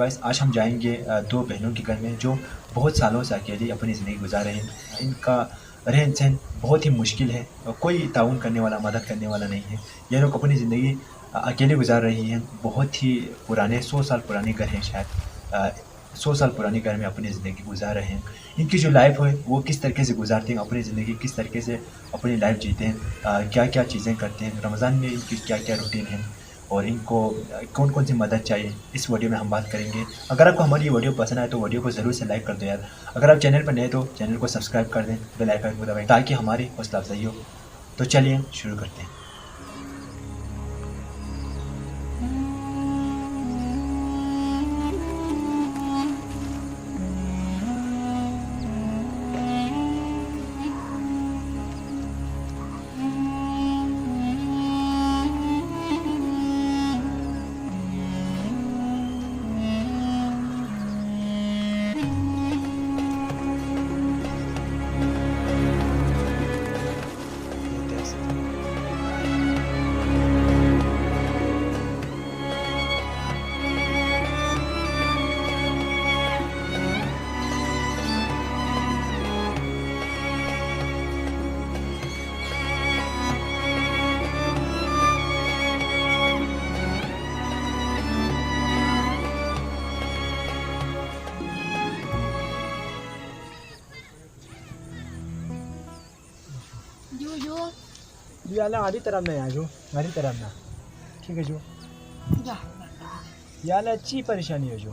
Guys आज हम जाएंगे दो बहनों के घर में जो बहुत सालों से अकेली अपनी ज़िंदगी गुजार रहे हैं। इनका रहन सहन बहुत ही मुश्किल है, कोई ताउन करने वाला मदद करने वाला नहीं है। ये लोग अपनी ज़िंदगी अकेले गुजार रही हैं। बहुत ही पुराने 100 साल पुराने घर हैं, शायद 100 साल पुराने घर में अपनी ज़िंदगी गुजार रहे हैं। इनकी जो लाइफ है वो किस तरीके से गुजारते हैं, अपनी ज़िंदगी किस तरीके से अपनी लाइफ जीते हैं, क्या क्या चीज़ें करते हैं, रमज़ान में इनकी क्या क्या रूटीन है और इनको कौन कौन सी मदद चाहिए, इस वीडियो में हम बात करेंगे। अगर आपको हमारी ये वीडियो पसंद आए तो वीडियो को ज़रूर से लाइक कर दो यार। अगर आप चैनल पर नए तो चैनल को सब्सक्राइब कर दें, बेल आइकन को दबाएं ताकि हमारी हौसला अफजाई हो। तो चलिए शुरू करते हैं। याला आधी तरफ ना जो आधी तरफ ना ठीक है जो याला अच्छी परेशानी है जो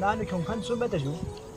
ना ने क्यों खान सुबह तो जो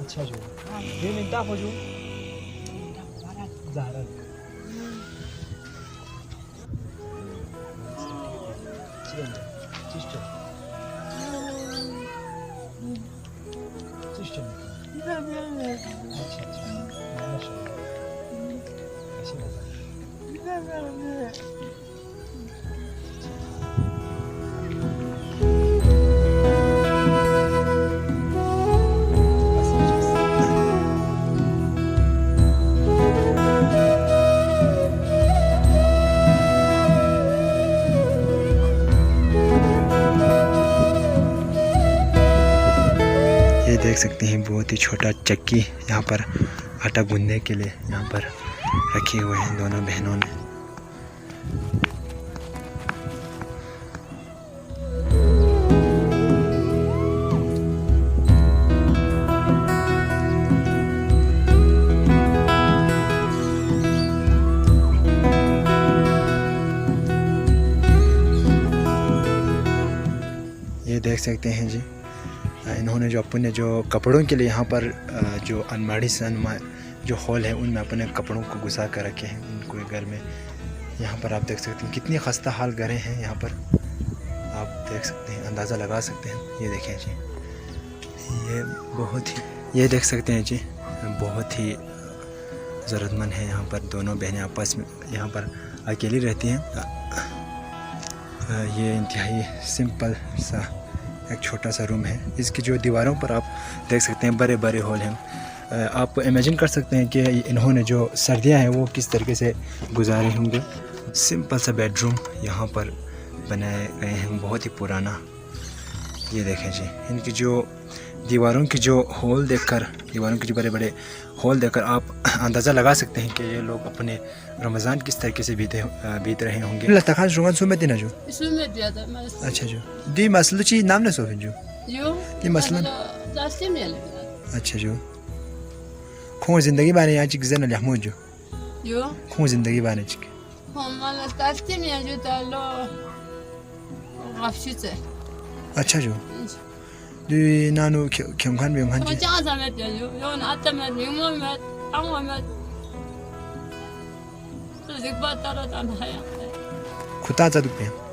अच्छा जो ये मिलता हो जो ज़ाहरा सिस्टर सिस्टर अच्छा अच्छा माशाल्लाह ऐसे लगा देख सकते हैं बहुत ही छोटा चक्की यहाँ पर आटा गूंदने के लिए यहाँ पर रखे हुए हैं दोनों बहनों ने। ये देख सकते हैं जी, इन्होंने जो अपने जो कपड़ों के लिए यहाँ पर जो अलमारी से जो हॉल है उनमें अपने कपड़ों को घुसा कर रखे हैं उनको घर में। यहाँ पर आप देख सकते हैं कितनी खस्ता हाल घरें हैं यहाँ पर, आप देख सकते हैं, अंदाज़ा लगा सकते हैं। ये देखें जी, ये देख सकते हैं जी, बहुत ही ज़रूरतमंद है। यहाँ पर दोनों बहनें आपस में यहाँ पर अकेली रहती हैं। ये इंतहाई सिंपल सा एक छोटा सा रूम है। इसकी जो दीवारों पर आप देख सकते हैं बड़े बड़े होल हैं। आप इमेजिन कर सकते हैं कि इन्होंने जो सर्दियां हैं वो किस तरीके से गुजारे होंगे। सिंपल सा बेडरूम यहाँ पर बनाए गए हैं, बहुत ही पुराना। ये देखें जी, इनकी जो दीवारों की जो होल देखकर, दीवारों के जो बड़े बड़े होल देखकर आप अंदाज़ा लगा सकते हैं कि ये लोग अपने रमज़ान किस तरीके से बीत रहे होंगे। लताखान शुगन सुमेत ना जो अच्छा जो दी मसलो ची नाम ना सोफिन जो दी मसलन अच्छा जो खून ज़िंदगी बाने यहाँ चिक ज़न अलहमूद जो खून ज़िंदगी बाने चिक अच्छा जो दी नानो क्यों खान भी हम जी खुदा चा दुख पे